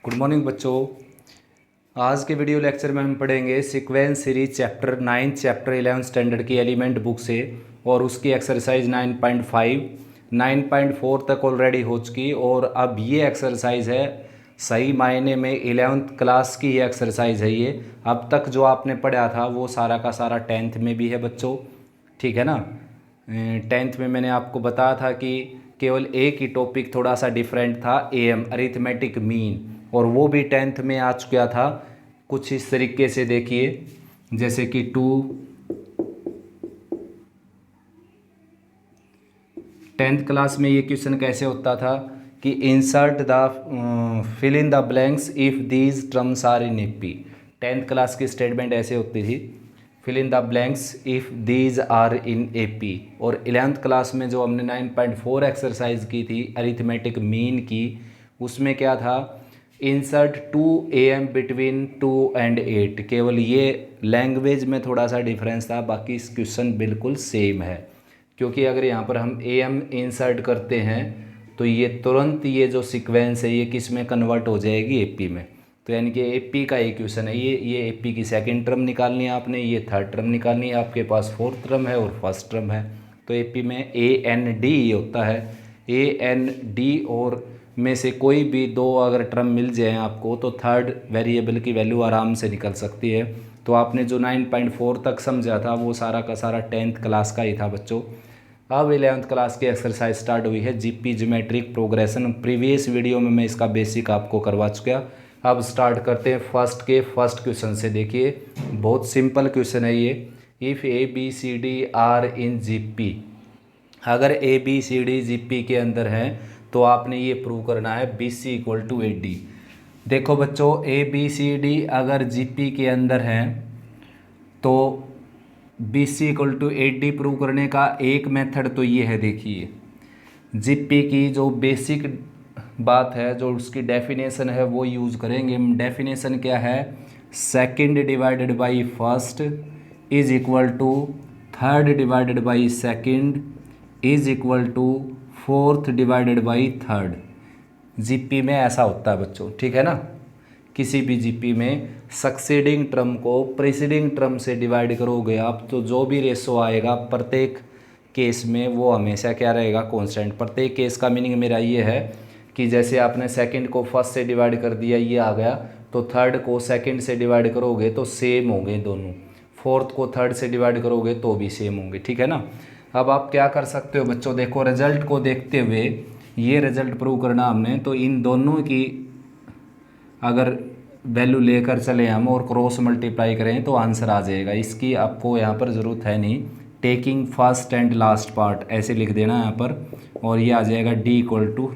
Good morning बच्चों। आज के वीडियो लेक्चर में हम पढ़ेंगे sequence series chapter 9 chapter 11 standard की एलिमेंट बुक से और उसकी एक्सरसाइज 9.5 9.4 तक ऑलरेडी हो चुकी और अब ये एक्सरसाइज है सही मायने में 11th क्लास की ये एक्सरसाइज है। ये अब तक जो आपने पढ़ा था वो सारा का सारा 10th में भी है बच्चों, ठीक है ना। 10th में मैंने आपको बताया था कि केवल एक ही टॉपिक थोड़ा सा डिफरेंट था, एम अरिथमेटिक मीन, और वो भी 10th में आ चुका था कुछ इस तरीके से। देखिए जैसे कि 10th क्लास में ये क्वेश्चन कैसे होता था कि insert the fill in the blanks if these terms are in AP. 10th class की स्टेटमेंट ऐसे होती थी, fill in the blanks if these are in AP. और 11th क्लास में जो हमने 9.4 एक्सरसाइज की थी अरिथमेटिक मीन की, उसमें क्या था, इंसर्ट 2 AM बिटवीन 2 and 8। केवल ये लैंग्वेज में थोड़ा सा डिफरेंस था, बाकी इस क्वेश्चन बिल्कुल सेम है। क्योंकि अगर यहाँ पर हम AM इंसर्ट करते हैं तो ये तुरंत ये जो सीक्वेंस है ये किस में कन्वर्ट हो जाएगी, AP में। तो यानी कि AP का ये क्वेश्चन है, ये AP की सेकंड टर्म निकालनी है आपने, ये थर्ड टर्म निकालनी है, आपके पास फोर्थ टर्म है और फर्स्ट टर्म है। तो AP में AND होता है, AND और में से कोई भी दो अगर टर्म मिल जाए आपको तो थर्ड वेरिएबल की वैल्यू आराम से निकल सकती है। तो आपने जो 9.4 तक समझा था वो सारा का सारा 10th क्लास का ही था बच्चों। अब 11th क्लास की एक्सरसाइज स्टार्ट हुई है, GP geometric progression. Previous video में मैं इसका बेसिक आपको करवा चुका। अब स्टार्ट करते हैं फर्स्ट क्वेश्चन से। देखिए बहुत सिंपल क्वेश्चन है ये। If ABCD are in GP, अगर ABCD जीपी के अंदर है तो आपने ये प्रूव करना है BC इक्वल टू AD। देखो बच्चों ABCD अगर जीपी के अंदर है तो BC equal to AD prove करने का एक मेथड तो ये है। देखिए जीपी की जो बेसिक बात है, जो उसकी डेफिनेशन है वो यूज़ करेंगे। डेफिनेशन क्या है, second divided by first is equal to third divided by second is equal to fourth divided by third. GP में ऐसा होता है बच्चों, ठीक है ना। किसी भी जीपी में सक्सीडिंग टर्म को प्रीसीडिंग टर्म से डिवाइड करोगे आप तो जो भी रेशो आएगा प्रत्येक केस में वो हमेशा क्या रहेगा, कांस्टेंट। प्रत्येक केस का मीनिंग मेरा ये है कि जैसे आपने सेकंड को फर्स्ट से डिवाइड कर दिया, ये आ गया, तो थर्ड को सेकंड से डिवाइड करोगे तो सेम होंगे दोनों। फोर्थ को थर्ड से डिवाइड करोगे तो भी सेम होंगे, ठीक है ना। अब आप क्या कर सकते हो बच्चों, देखो रिजल्ट को देखते हुए ये रिजल्ट प्रूव करना हमने, तो इन दोनों की अगर वैल्यू लेकर चले हम और क्रॉस मल्टीप्लाई करें तो आंसर आ जाएगा। इसकी आपको यहाँ पर ज़रूरत है नहीं, taking first and last part ऐसे लिख देना यहाँ पर, और ये आ जाएगा D equal to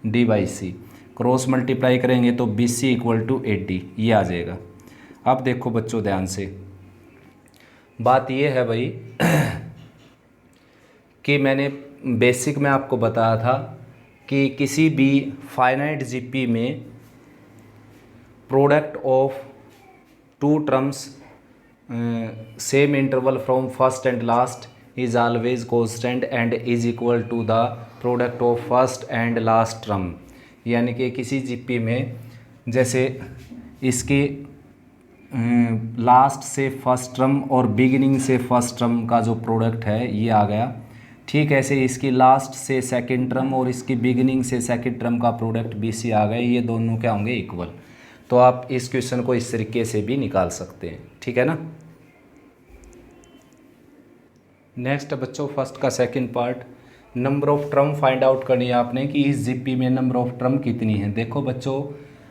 D/C। Cross multiply करेंगे तो BC इक्वल टू AD ये आ जाएगा। अब देखो बच्चों ध्यान से, बात ये है भाई कि मैंने बेसिक में आपको बताया था कि किसी भी फाइनाइट जीपी में product of two terms same interval from first and last is always constant and is equal to the product of first and last term. यानी कि किसी जीपी में जैसे इसकी लास्ट से फर्स्ट टर्म और बिगिनिंग से फर्स्ट टर्म का जो प्रोडक्ट है ये आ गया, ठीक ऐसे इसकी लास्ट से सेकंड टर्म और इसकी बिगिनिंग से सेकंड टर्म का प्रोडक्ट BC आ गए, ये दोनों क्या होंगे, इक्वल। तो आप इस क्वेश्चन को इस तरीके से भी निकाल सकते हैं, ठीक है ना। नेक्स्ट बच्चों फर्स्ट का second part, number of term find out करनी है आपने कि इस जीपी में नंबर ऑफ टर्म कितनी है। देखो बच्चों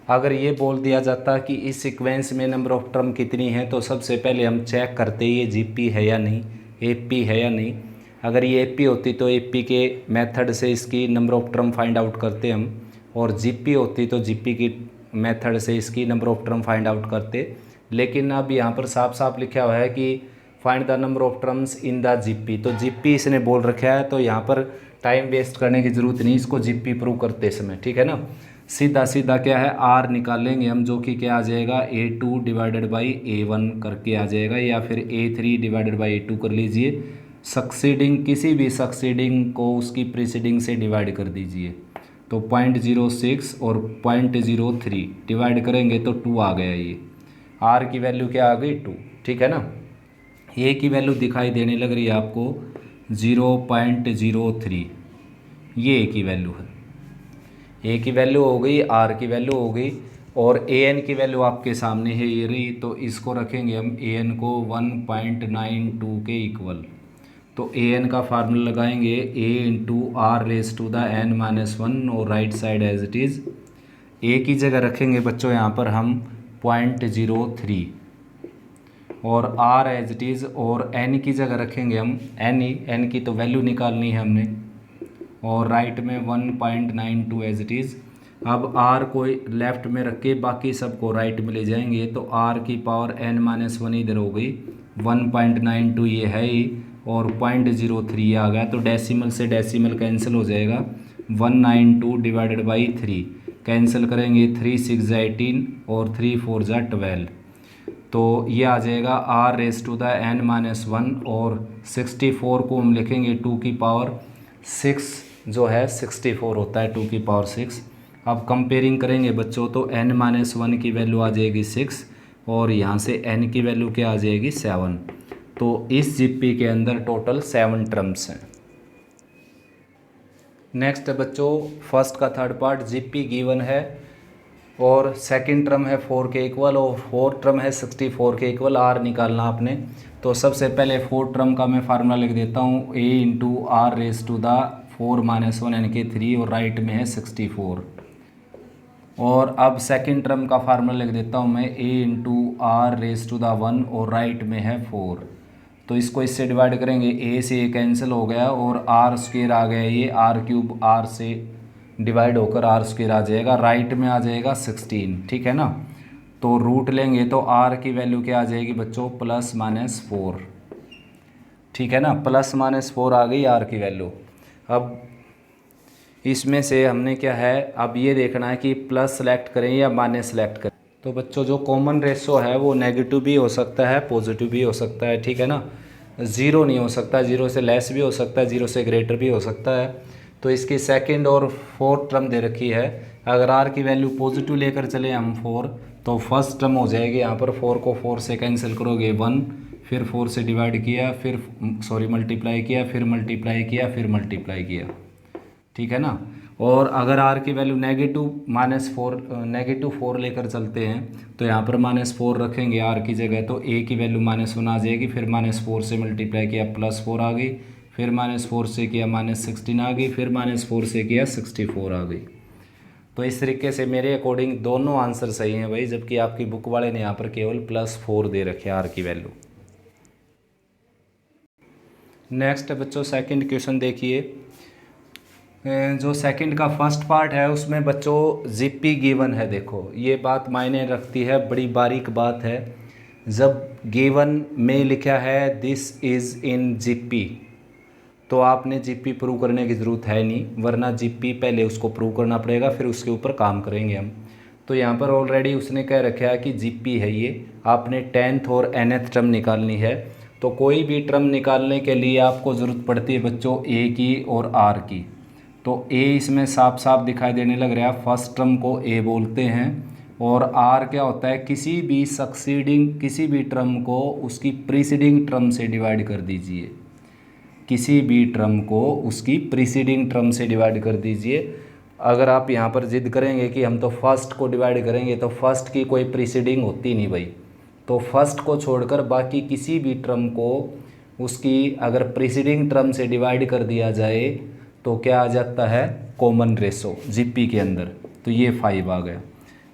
अगर ये बोल दिया जाता कि इस सीक्वेंस में नंबर ऑफ टर्म कितनी है तो सबसे पहले हम चेक करते ये जीपी है या नहीं, AP है या नहीं। अगर ये AP होती तो AP के मेथड से इसकी number of term find out करते हम, और GP होती तो GP की मेथड से इसकी number of term find out करते। लेकिन अब यहाँ पर साफ साफ लिखा हुआ है कि find the number of terms in the GP, तो GP इसने बोल रखा है, तो यहाँ पर टाइम वेस्ट करने की ज़रूरत नहीं इसको GP प्रूव करते समय, ठीक है ना। सीधा सीधा क्या है R निकालेंगे हम, जो कि क्या आ जाएगा, A2 डिवाइडेड बाई A1 करके आ जाएगा, या फिर A3 डिवाइडेड बाई A2 कर लीजिए। सक्सीडिंग किसी भी सक्सीडिंग को उसकी प्रीसीडिंग से डिवाइड कर दीजिए तो 0.06 और 0.03 डिवाइड करेंगे तो 2 आ गया। ये आर की वैल्यू क्या आ गई 2, ठीक है ना। ए की वैल्यू दिखाई देने लग रही है आपको 0.03, ये ए की वैल्यू है। ए की वैल्यू हो गई, आर की वैल्यू हो गई, और ए एन की वैल्यू आपके सामने है ये रही। तो इसको रखेंगे हम ए एन को 1.92 के इक्वल। तो ए एन का फार्मूला लगाएंगे A into are raise to the N minus 1 और right side as it is. A की जगह रखेंगे बच्चों यहाँ पर हम 0.03 और आर एज इट इज़, और एन की जगह रखेंगे हम एन ही, एन की तो वैल्यू निकालनी है हमने, और राइट में 1.92 एज इट इज़। अब आर को लेफ्ट में रख के बाकी सबको राइट में ले जाएंगे, तो आर की पावर n माइनस 1 इधर हो गई, 1.92 ये है ही, और 0.03 आ गया। तो डेसिमल से डेसिमल कैंसिल हो जाएगा, 192 डिवाइडेड बाई 3 कैंसिल करेंगे, 3 6 18 और 3 4 12। तो ये आ जाएगा r raise to the n minus 1, और 64 को हम लिखेंगे 2 की पावर 6 जो है 64 होता है 2 की पावर 6। अब कंपेयरिंग करेंगे बच्चों, तो n माइनस 1 की वैल्यू आ जाएगी 6 और यहाँ से n की वैल्यू क्या आ जाएगी 7। तो इस जीपी के अंदर टोटल 7 टर्म्स हैं। नेक्स्ट है बच्चों फर्स्ट का थर्ड पार्ट, जीपी गिवन है और सेकंड टर्म है 4 के इक्वल और फोर्थ टर्म है 64 के इक्वल, आर निकालना आपने। तो सबसे पहले फोर्थ टर्म का मैं फार्मूला लिख देता हूँ, A into are raise to the 4 minus 1 यानी कि 3 और राइट में है 64। और अब सेकंड टर्म का फार्मूला लिख देता हूँ मैं, A into are raise to the 1 और राइट में है 4। तो इसको इससे डिवाइड करेंगे, ए से ए कैंसिल हो गया और आर स्क्वायर आ गया, ये आर क्यूब आर से डिवाइड होकर आर स्क्वायर आ जाएगा, राइट में आ जाएगा 16, ठीक है ना। तो रूट लेंगे तो आर की वैल्यू क्या आ जाएगी बच्चों, प्लस माइनस 4, ठीक है ना, प्लस माइनस 4 आ गई आर की वैल्यू। अब इसमें से हमने क्या है, अब ये देखना है कि प्लस सेलेक्ट करें या माइनस सेलेक्ट करें। तो बच्चों जो कॉमन रेशो है वो नेगेटिव भी हो सकता है, पॉजिटिव भी हो सकता है, ठीक है ना। ज़ीरो नहीं हो सकता, ज़ीरो से लेस भी हो सकता है, ज़ीरो से ग्रेटर भी हो सकता है। तो इसकी सेकंड और फोर्थ टर्म दे रखी है, अगर आर की वैल्यू पॉजिटिव लेकर चले हम 4, तो फर्स्ट टर्म हो जाएगी यहाँ पर 4 को 4 से कैंसिल करोगे 1, फिर 4 से डिवाइड किया, फिर मल्टीप्लाई किया, फिर मल्टीप्लाई किया, फिर मल्टीप्लाई किया, ठीक है ना। और अगर आर की वैल्यू नेगेटिव 4 लेकर चलते हैं तो यहाँ पर -4 रखेंगे आर की जगह, तो ए की वैल्यू -1 आ जाएगी, फिर -4 से मल्टीप्लाई किया +4 आ गई, फिर -4 से किया -16 आ गई, फिर -4 से किया 64 आ गई। तो इस तरीके से मेरे अकॉर्डिंग दोनों आंसर सही हैं भाई, जबकि आपकी बुक वाले ने यहाँ पर केवल +4 दे रखे आर की वैल्यू। नेक्स्ट है बच्चों सेकंड क्वेश्चन देखिए, जो सेकंड का फर्स्ट पार्ट है उसमें बच्चों जीपी गिवन है। देखो ये बात मायने रखती है, बड़ी बारीक बात है। जब गिवन में लिखा है दिस इज़ इन जीपी, तो आपने जीपी प्रूव करने की ज़रूरत है नहीं, वरना जीपी पहले उसको प्रूव करना पड़ेगा, फिर उसके ऊपर काम करेंगे हम। तो यहाँ पर ऑलरेडी उसने कह रखा है कि जीपी है ये, आपने 10th और nth टर्म निकालनी है। तो कोई भी टर्म निकालने के लिए आपको ज़रूरत पड़ती है बच्चों ए की और आर की। तो ए इसमें साफ साफ दिखाई देने लग रहा है, फर्स्ट टर्म को ए बोलते हैं, और आर क्या होता है, किसी भी टर्म को उसकी प्रीसीडिंग टर्म से डिवाइड कर दीजिए, किसी भी टर्म को उसकी प्रीसीडिंग टर्म से डिवाइड कर दीजिए। अगर आप यहाँ पर जिद करेंगे कि हम तो फर्स्ट को डिवाइड करेंगे, तो फर्स्ट की कोई प्रीसीडिंग होती नहीं भाई। तो फर्स्ट को छोड़कर बाकी किसी भी टर्म को उसकी अगर प्रीसीडिंग टर्म से डिवाइड कर दिया जाए तो क्या आ जाता है, कॉमन रेशो जीपी के अंदर। तो ये 5 आ गया।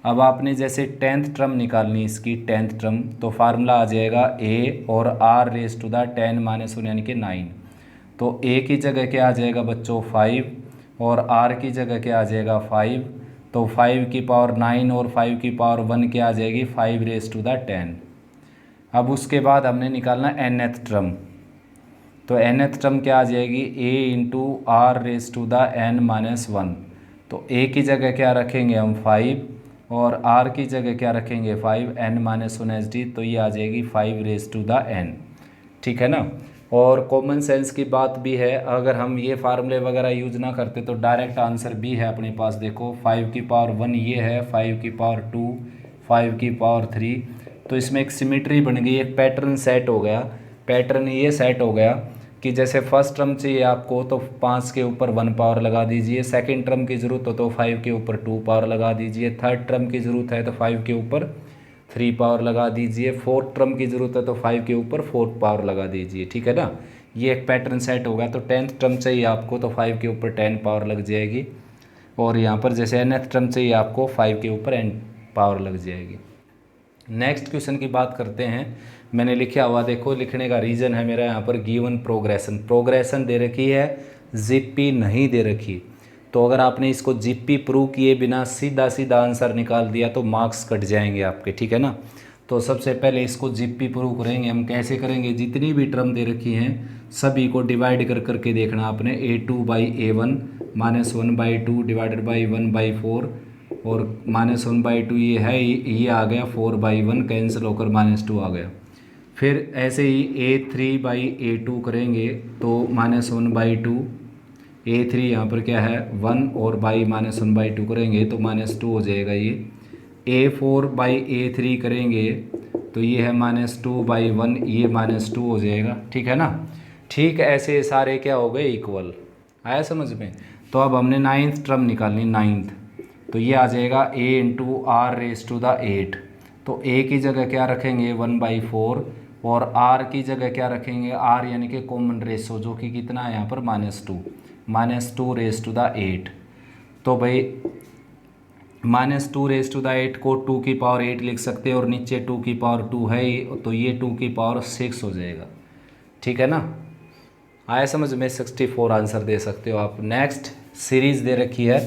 अब आपने जैसे 10th टर्म निकालनी इसकी 10th टर्म, तो फार्मूला आ जाएगा ए और r raise to the 10 minus 1 यानी कि 9। तो ए की जगह क्या आ जाएगा बच्चों 5 और आर की जगह क्या आ जाएगा 5। तो 5 की पावर 9 और 5 की पावर 1 क्या आ जाएगी 5 रेस टू द 10। अब उसके बाद हमने निकालना nth टर्म, तो nth टर्म क्या आ जाएगी a into are raise to the n minus 1। तो a की जगह क्या रखेंगे हम 5 और r की जगह क्या रखेंगे 5, n माइनस 1 एच डी, तो ये आ जाएगी 5 रेस टू द n, ठीक है ना। और कॉमन सेंस की बात भी है, अगर हम ये फार्मूले वगैरह यूज ना करते तो डायरेक्ट आंसर भी है अपने पास। देखो 5 की पावर 1 ये है, 5 की पावर 2, 5 की पावर 3, तो इसमें एक सिमेट्री बन गई, एक पैटर्न सेट हो गया। पैटर्न ये सेट हो गया कि जैसे फर्स्ट टर्म चाहिए आपको तो 5 के ऊपर 1 पावर लगा दीजिए, सेकंड टर्म की ज़रूरत हो तो 5 के ऊपर 2 पावर लगा दीजिए, थर्ड टर्म की ज़रूरत है तो 5 के ऊपर 3 पावर लगा दीजिए, फोर्थ टर्म की ज़रूरत है तो 5 के ऊपर 4 पावर लगा दीजिए। ठीक है ना, ये एक पैटर्न सेट होगा। तो 10th टर्म चाहिए आपको तो 5 के ऊपर 10 पावर लग जाएगी, और यहाँ पर जैसे nth टर्म चाहिए आपको 5 के ऊपर n पावर लग जाएगी। नेक्स्ट क्वेश्चन की बात करते हैं। मैंने लिखा हुआ देखो, लिखने का रीज़न है मेरा यहाँ पर गिवन प्रोग्रेशन दे रखी है, जीपी नहीं दे रखी। तो अगर आपने इसको जीपी प्रूव किए बिना सीधा सीधा आंसर निकाल दिया तो मार्क्स कट जाएंगे आपके। ठीक है ना, तो सबसे पहले इसको जीपी प्रूव करेंगे हम। कैसे करेंगे, जितनी भी टर्म दे रखी हैं सभी को डिवाइड कर करके देखना आपने। a2/a1 -1/2 डिवाइडेड बाई 1/4, और -1/2 ये है, ये आ गया 4/1 कैंसिल होकर -2 आ गया। फिर ऐसे ही a3/a2 करेंगे तो -1/2, a3 यहाँ पर क्या है 1, और बाई -1/2 करेंगे तो -2 हो जाएगा। ये a4/a3 करेंगे तो ये है -2/1, ये -2 हो जाएगा। ठीक है ना, ठीक ऐसे सारे क्या हो गए इक्वल, आया समझ में। तो अब हमने 9th टर्म निकालनी, 9th, तो ये आ जाएगा a into are raise to the 8। तो a की जगह क्या रखेंगे 1/4, और r की जगह क्या रखेंगे r यानी कि कॉमन रेशो, जो कि कितना है यहाँ पर -2 रेस टू द 8। तो भाई -2 रेस टू द 8 को 2 की पावर 8 लिख सकते हैं, और नीचे 2 की पावर 2 है तो ये 2 की पावर 6 हो जाएगा। ठीक है ना, आया समझ में, 64 आंसर दे सकते हो आप। नेक्स्ट सीरीज़ दे रखी है।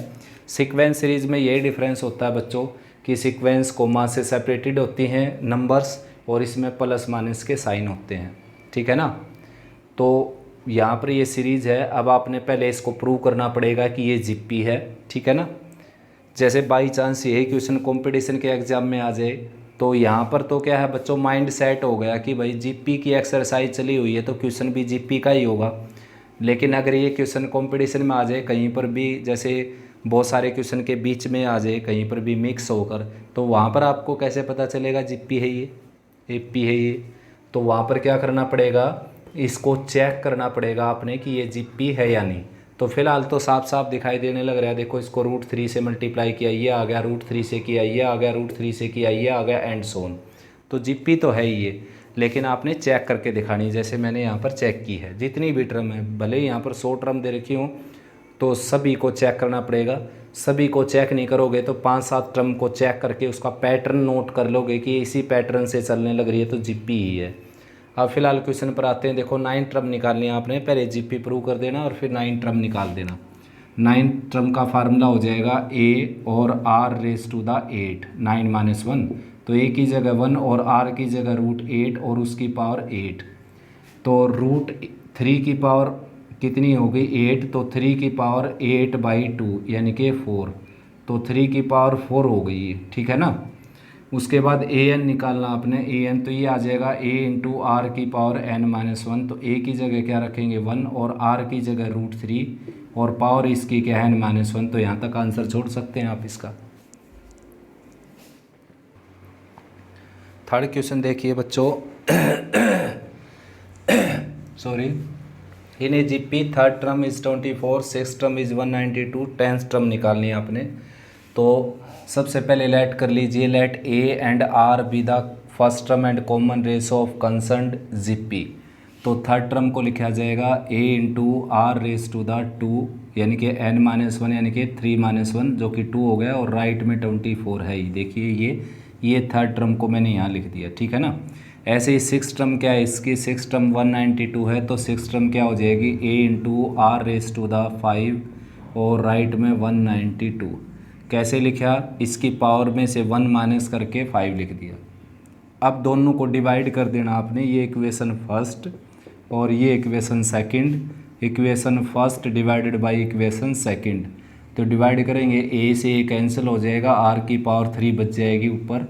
सीक्वेंस सीरीज़ में यही डिफरेंस होता है बच्चों कि सीक्वेंस कोमा से सेपरेटेड होती हैं नंबर्स, और इसमें प्लस माइनस के साइन होते हैं। ठीक है ना, तो यहाँ पर ये सीरीज़ है। अब आपने पहले इसको प्रूव करना पड़ेगा कि ये जीपी है। ठीक है ना, जैसे बाई चांस यही क्वेश्चन कंपटीशन के एग्ज़ाम में आ जाए तो यहाँ पर तो क्या है बच्चों, माइंड सेट हो गया कि भाई जीपी की एक्सरसाइज चली हुई है तो क्वेश्चन भी जीपी का ही होगा। लेकिन अगर ये क्वेश्चन कंपटीशन में आ जाए कहीं पर भी, जैसे बहुत सारे क्वेश्चन के बीच में आ जाए कहीं पर भी मिक्स होकर, तो वहाँ पर आपको कैसे पता चलेगा जीपी है ये, एपी है ये। तो वहाँ पर क्या करना पड़ेगा, इसको चेक करना पड़ेगा आपने कि ये जीपी है या नहीं। तो फिलहाल तो साफ साफ दिखाई देने लग रहा है। देखो इसको √3 से मल्टीप्लाई किया, ये आ गया, √3 से किया, ये आ गया, √3 से किया, ये आ गया, एंड सो ऑन। तो जीपी तो है ही ये, लेकिन आपने चेक करके दिखानी, जैसे मैंने यहाँ पर चेक की है। जितनी भी टर्म है, भले ही यहाँ पर 100 टर्म दे रखी हूँ, तो सभी को चेक करना पड़ेगा। सभी को चेक नहीं करोगे तो 5-7 टर्म को चेक करके उसका पैटर्न नोट कर लोगे कि इसी पैटर्न से चलने लग रही है तो जीपी ही है। अब फिलहाल क्वेश्चन पर आते हैं। देखो 9 टर्म निकालनी है आपने, पहले जीपी प्रूव कर देना और फिर 9 टर्म निकाल देना। 9 टर्म का फार्मूला हो जाएगा a और r रेस टू द 8, 9 - 1, तो a की जगह 1 और r की जगह √8 और उसकी पावर 8। तो √3 की पावर कितनी हो गई 8, तो 3 की पावर 8/2 यानी कि 4, तो 3 की पावर 4 हो गई है। ठीक है ना, उसके बाद an निकालना आपने, an तो ये आ जाएगा a इंटू आर की पावर n-1। तो a की जगह क्या रखेंगे 1 और r की जगह √3 और पावर इसकी क्या है n-1। तो यहाँ तक आंसर छोड़ सकते हैं आप इसका। थर्ड क्वेश्चन देखिए बच्चों, sorry, in a GP third term is 24, six term is 192, 10th term निकालनी है आपने। तो सबसे पहले लेट कर लीजिए, let a and r be the first term and common ratio of concerned GP. तो थर्ड टर्म को लिखा जाएगा a into are raise to the 2 यानी कि n-1 यानी कि 3-1 जो कि 2 हो गया, और राइट में 24 है ही। देखिए ये थर्ड टर्म को मैंने यहाँ लिख दिया। ठीक है ना, ऐसे ही सिक्स टर्म क्या है इसकी, सिक्स टर्म 192 है, तो सिक्स टर्म क्या हो जाएगी a into are raise to the 5 और राइट में 192। कैसे लिखा, इसकी पावर में से 1 माइनस करके 5 लिख दिया। अब दोनों को डिवाइड कर देना आपने, ये इक्वेशन फर्स्ट और ये equation second, equation first divided by equation second. तो डिवाइड करेंगे, a से a कैंसिल हो जाएगा, r की पावर 3 बच जाएगी ऊपर,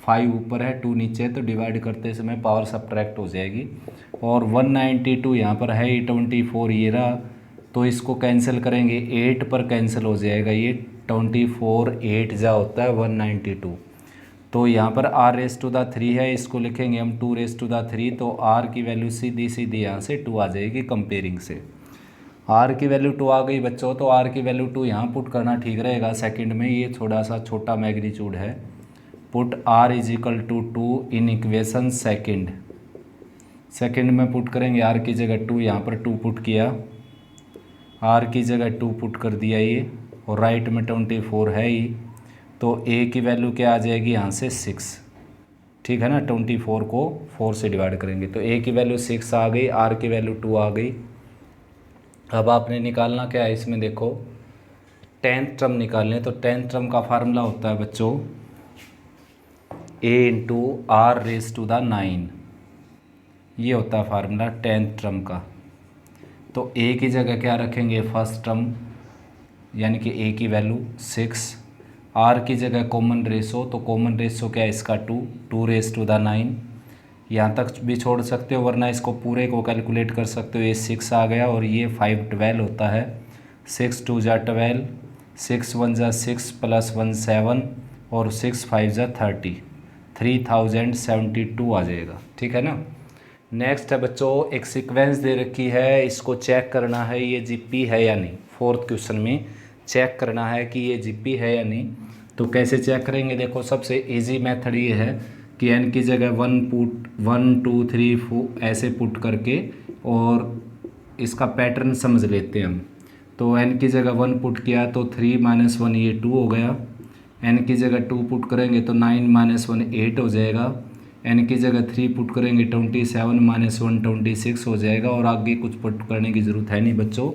5 ऊपर है 2 नीचे है, तो डिवाइड करते समय पावर सब्ट्रैक्ट हो जाएगी। और 192 यहाँ पर है, 24 ये रहा, तो इसको कैंसिल करेंगे 8 पर कैंसिल हो जाएगा ये 24, 8 जा होता है 192। तो यहाँ पर r⁻³ है, इसको लिखेंगे हम 2⁻3, तो r की वैल्यू सीधी सीधी यहाँ से 2 आ जाएगी कंपेयरिंग से। r की वैल्यू 2 आ गई बच्चों, तो r की वैल्यू 2 यहाँ पुट करना ठीक रहेगा सेकंड में, ये थोड़ा सा छोटा मैग्नीट्यूड है। Put r = 2 in equation second में पुट करेंगे, r की जगह 2, यहाँ पर 2 पुट किया, r की जगह 2 पुट कर दिया ये, और राइट में 24 है ही, तो a की वैल्यू क्या आ जाएगी यहाँ से 6, ठीक है ना। 24 को 4 से डिवाइड करेंगे तो a की वैल्यू 6 आ गई, r की वैल्यू 2 आ गई। अब आपने निकालना क्या है इसमें, देखो 10th टर्म निकालने, तो 10th टर्म का फार्मूला होता है बच्चों a × r⁻⁹, ये होता है फार्मूला 10th टर्म का। तो a की जगह क्या रखेंगे, फर्स्ट टर्म यानी कि a की वैल्यू 6, r की जगह कॉमन रेशो, तो कॉमन रेशो क्या है इसका 2⁻⁹, यहाँ तक भी छोड़ सकते हो वरना इसको पूरे को कैलकुलेट कर सकते हो। ये 6 आ गया और ये 5 12 होता है, 6 2 = 12, 6 1 = 6 + 1 7, और 6 5 = 30, 3072 आ जाएगा, ठीक है ना। नेक्स्ट है बच्चों, एक सीक्वेंस दे रखी है, इसको चेक करना है ये जीपी है या नहीं। 4th क्वेश्चन में चेक करना है कि ये जीपी है या नहीं। तो कैसे चेक करेंगे, देखो सबसे इजी मेथड ये है कि n की जगह 1 2 3 4 ऐसे पुट करके और इसका पैटर्न समझ लेते हैं हम। तो n की जगह 1 पुट किया तो 3 - 1 ये 2 हो गया, n की जगह 2 पुट करेंगे तो 9 - 1 8 हो जाएगा, n की जगह 3 पुट करेंगे 27 - 1 26 हो जाएगा, और आगे कुछ पुट करने की ज़रूरत है नहीं बच्चों,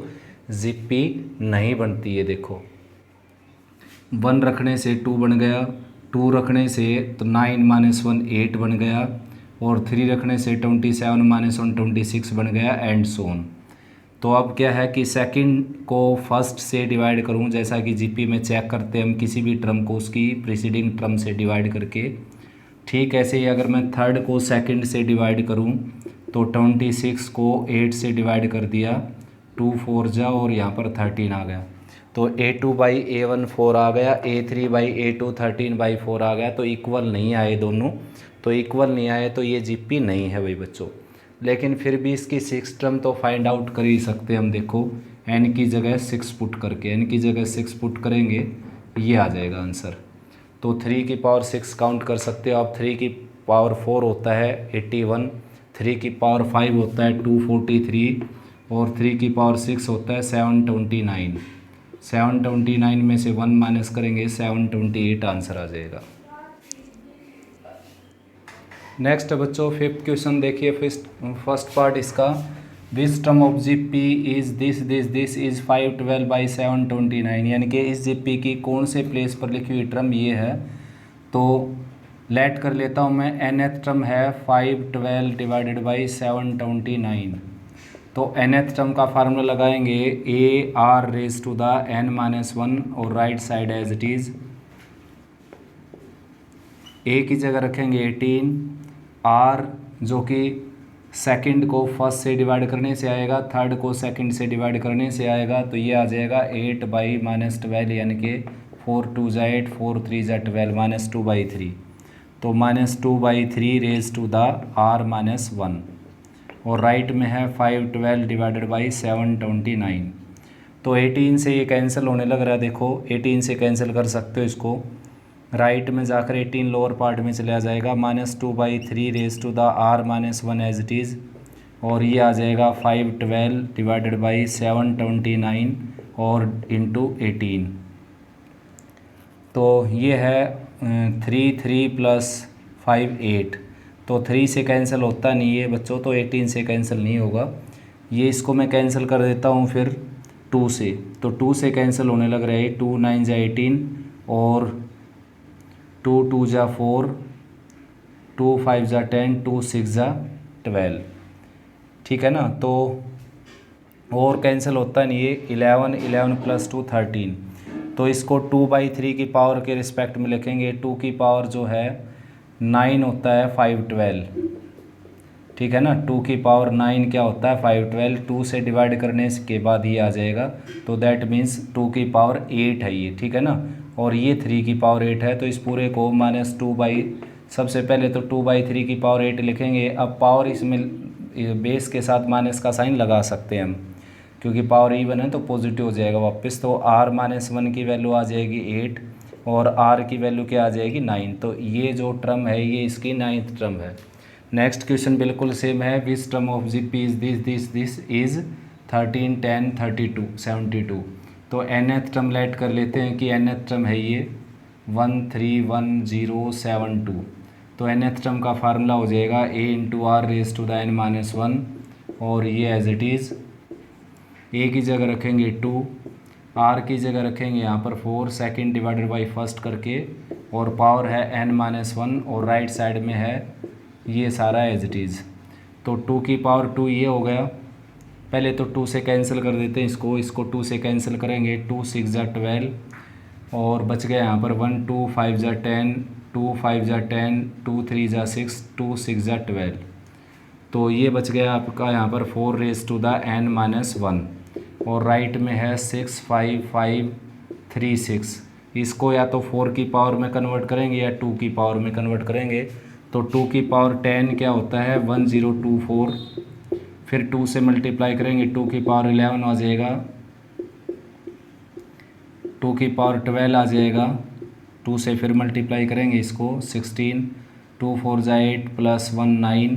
जीपी नहीं बनती है। देखो 1 रखने से 2 बन गया, 2 रखने से तो 9 - 1 8 बन गया, और 3 रखने से 27 - 1 26 बन गया, एंड सो ऑन। तो अब क्या है कि सेकंड को फर्स्ट से डिवाइड करूं, जैसा कि जीपी में चेक करते हैं हम किसी भी टर्म को उसकी प्रीसीडिंग टर्म से डिवाइड करके। ठीक ऐसे ही अगर मैं थर्ड को सेकंड से डिवाइड करूं तो 26 को 8 से डिवाइड कर दिया, 2 4 जा, और यहाँ पर 13 आ गया, तो a2/a1 4 आ गया, a3/a2 13/4 आ गया। तो इक्वल नहीं आए दोनों, तो इक्वल नहीं आए तो ये जीपी नहीं है भाई बच्चों। लेकिन फिर भी इसकी 6 टर्म तो फाइंड आउट कर ही सकते हैं हम। देखो n की जगह 6 पुट करके, n की जगह 6 पुट करेंगे, ये आ जाएगा आंसर। तो 3 की पावर 6 काउंट कर सकते हो आप। 3 की पावर 4 होता है 81, 3 की पावर 5 होता है 243, और 3 की पावर 6 होता है 729। 729 में से 1 माइनस करेंगे 728 आंसर आ जाएगा। नेक्स्ट बच्चों 5th क्वेश्चन देखिए, फर्स्ट पार्ट इसका, this term of GP is this is 512/729, यानी कि इस जीपी की कौन से प्लेस पर लिखी हुई टर्म ये है। तो लेट कर लेता हूँ मैं, nth टर्म है 512/729, तो nth टर्म का फार्मूला लगाएंगे ar⁻n-1, और right side as it is. a की जगह रखेंगे 18, r जो कि सेकंड को फर्स्ट से डिवाइड करने से आएगा, थर्ड को सेकंड से डिवाइड करने से आएगा, तो ये आ जाएगा 8/-12, यानी कि 4 2 = 8, 4 3 = 12, -2/3, तो -2/3r-1, और राइट में है 512/729। तो 18 से ये कैंसिल होने लग रहा है, देखो 18 से कैंसिल कर सकते हो इसको, राइट में जाकर 18 लोअर पार्ट में चला जाएगा, -2/3r-1 एज इट इज़, और ये आ जाएगा 512/729 और इंटू 18। तो ये है 3 3 + 5 8, तो 3 से कैंसिल होता नहीं है बच्चों, तो 18 से कैंसिल नहीं होगा। ये इसको मैं कैंसिल कर देता हूँ फिर 2 से, तो 2 से कैंसिल होने लग रहा है, 2 9 = 18, और 2 2 = 4, 2 5 = 10, 2 6 = 12, ठीक है ना। तो और कैंसिल होता नहीं है, 11 11 + 2 13, तो इसको 2/3 की पावर के रिस्पेक्ट में लिखेंगे। 2 की पावर जो है 9 होता है 512, ठीक है ना। 2 की पावर 9 क्या होता है 512, 2 से डिवाइड करने के बाद ये आ जाएगा, तो दैट मीन्स 2 की पावर 8 है ये, ठीक है ना। और ये 3 की पावर 8 है, तो इस पूरे को -2/, सबसे पहले तो 2/3 की पावर 8 लिखेंगे। अब पावर इसमें बेस के साथ माइनस का साइन लगा सकते हैं हम, क्योंकि पावर इवन है तो पॉजिटिव हो जाएगा वापस। तो r-1 की वैल्यू आ जाएगी 8 और r की वैल्यू क्या आ जाएगी 9। तो ये जो टर्म है ये इसकी 9th टर्म है। नेक्स्ट क्वेश्चन बिल्कुल सेम है, which term of GP is this is 13, 10, 32, 72। तो nth टर्म लेट कर लेते हैं कि nth टर्म है ये 131072। तो nth टर्म का फार्मूला हो जाएगा a into r raise to the n-1, और ये एज इट इज़ a की जगह रखेंगे 2, r की जगह रखेंगे यहाँ पर 4, सेकेंड डिवाइडेड बाई फर्स्ट करके, और पावर है n-1 और राइट साइड में है ये सारा एज इट इज़। तो 2 की पावर 2 ये हो गया, पहले तो 2 से कैंसिल कर देते हैं इसको 2 से कैंसिल करेंगे, 2 6 जा 12, और बच गया यहाँ पर 1 2 5 जा 10, 2 5 जा 10, 2 3 जा 6, 2 6 जा 12। तो ये बच गया आपका यहाँ पर 4 रेज टू द n-1, और राइट में है 6 5 5 3 6। इसको या तो 4 की पावर में कन्वर्ट करेंगे या 2 की पावर में कन्वर्ट करेंगे। तो 2 की पावर 10 क्या होता है 1024, फिर 2 से मल्टीप्लाई करेंगे 2 की पावर 11 आ जाएगा, 2 की पावर 12 आ जाएगा, 2 से फिर मल्टीप्लाई करेंगे इसको 16, 2 4 जा 8 प्लस 1 9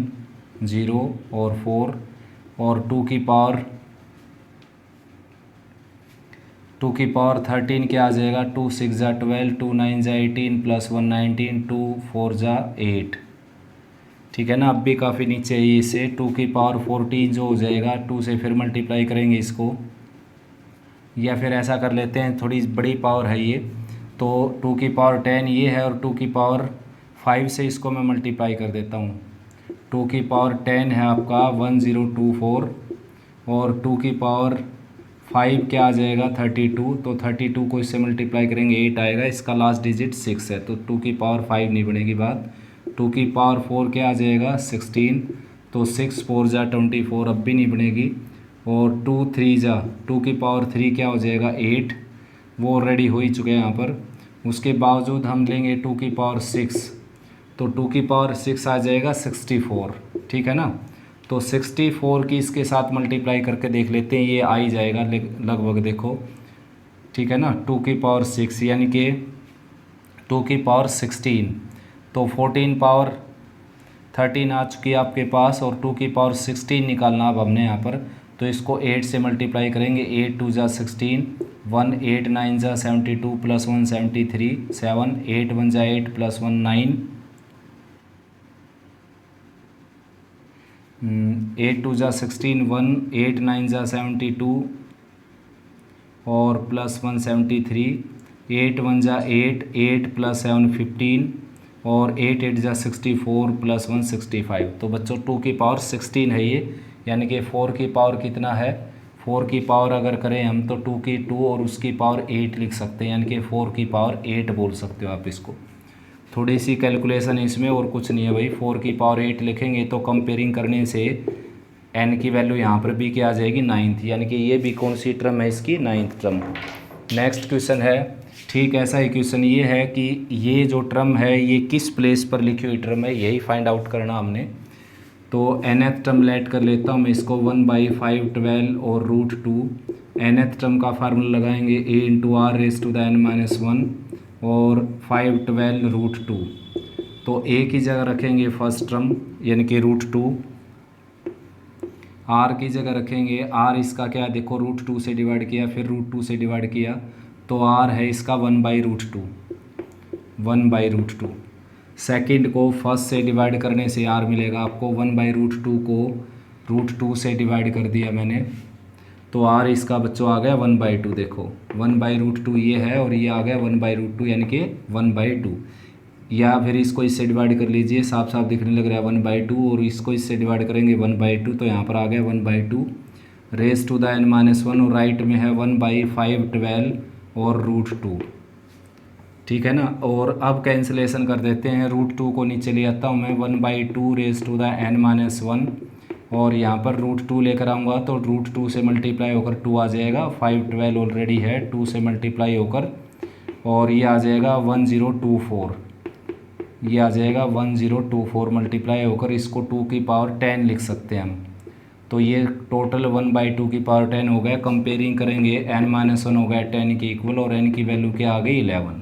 0 और 4, और 2 की पावर 13 क्या आ जाएगा 2 6 जा 12, 2 9 जा 18 प्लस 1 19, 2 4 जा 8, ठीक है ना। अब भी काफ़ी नीचे है इसे, 2 की पावर 14 जो हो जाएगा, 2 से फिर मल्टीप्लाई करेंगे इसको, या फिर ऐसा कर लेते हैं थोड़ी बड़ी पावर है ये, तो 2 की पावर 10 ये है, और 2 की पावर 5 से इसको मैं मल्टीप्लाई कर देता हूँ। 2 की पावर 10 है आपका 1024, और 2 की पावर 5 क्या आ जाएगा 32, तो 32 को इससे मल्टीप्लाई करेंगे 8 आएगा, इसका लास्ट डिजिट 6 है, तो 2 की पावर 5 नहीं बनेगी बात। 2 की पावर 4 क्या आ जाएगा 16, तो 6 4 जा 24, अब भी नहीं बनेगी, और 2 3 जा 2 की पावर 3 क्या हो जाएगा 8, वो ऑलरेडी हो ही चुके हैं यहाँ पर। उसके बावजूद हम लेंगे 2 की पावर 6, तो 2 की पावर 6 आ जाएगा 64, ठीक है ना। तो 64 की इसके साथ मल्टीप्लाई करके देख लेते हैं, ये आ ही जाएगा लगभग, देखो ठीक है ना। 2 की पावर 6 यानी कि 2 की पावर 16, तो 14 पावर 13 आ चुकी है आपके पास, और 2 की पावर 16 निकालना अब हमने यहाँ पर, तो इसको 8 से मल्टीप्लाई करेंगे, 8 2 जा 16, 1 8 9 जा 72 प्लस 1 73, 7 8 1 जा 8 प्लस 1 9, 8 2 जा 16, 1 8 9 जा 72 और प्लस 1 73, 8 1 जा 8, 8 प्लस 7 15, और 8 8 जा 64 प्लस 1 65। तो बच्चों 2 की पावर 16 है ये, यानी कि 4 की पावर कितना है, 4 की पावर अगर करें हम तो 2 की 2 और उसकी पावर 8 लिख सकते हैं, यानी कि 4 की पावर 8 बोल सकते हो आप इसको। थोड़ी सी कैलकुलेशन है इसमें और कुछ नहीं है भाई। 4 की पावर 8 लिखेंगे तो कंपेयरिंग करने से n की वैल्यू यहाँ पर भी क्या आ जाएगी 9th, यानी कि ये भी कौन सी टर्म है इसकी 9th टर्म। नेक्स्ट क्वेश्चन है, ठीक ऐसा ही क्वेश्चन ये है कि ये जो टर्म है ये किस प्लेस पर लिखी हुई टर्म है, यही फाइंड आउट करना हमने। तो nth टर्म लेट कर लेता हूँ मैं इसको 1/512 और √2। nth टर्म का फार्मूला लगाएंगे a into r raise to the n-1 और 512 √2। तो a की जगह रखेंगे फर्स्ट टर्म यानी कि √2, r की जगह रखेंगे r, इसका क्या देखो √2 से डिवाइड किया फिर √2 से डिवाइड किया, तो r है इसका 1/√2, 1/√2। सेकंड को फर्स्ट से डिवाइड करने से r मिलेगा आपको, 1/√2 को √2 से डिवाइड कर दिया मैंने, तो r इसका बच्चों आ गया 1/2। देखो 1/√2 ये है और ये आ गया 1/√2 यानी कि 1/2, या फिर इसको इससे डिवाइड कर लीजिए, साफ साफ दिखने लग रहा है 1/2, और इसको इससे डिवाइड करेंगे 1/2, तो यहाँ पर आ गया 1/2 रेज टू द n-1, और राइट में है 1/512 और √2। ठीक है ना। और अब कैंसिलेशन कर देते हैं, √2 को नीचे ले आता हूँ मैं, 1/2 रेज़ टू द n-1, और यहाँ पर √2 लेकर आऊँगा तो √2 से मल्टीप्लाई होकर 2 आ जाएगा, 5 12 ऑलरेडी है, 2 से मल्टीप्लाई होकर, और ये आ जाएगा 1024, ये आ जाएगा 1024 मल्टीप्लाई होकर, इसको 2 की पावर 10 लिख सकते हैं हम। तो ये टोटल 1/2 की पावर 10 हो गया। कंपेयरिंग करेंगे, n-1 हो गया 10 के इक्वल, और n की वैल्यू क्या आ गई 11।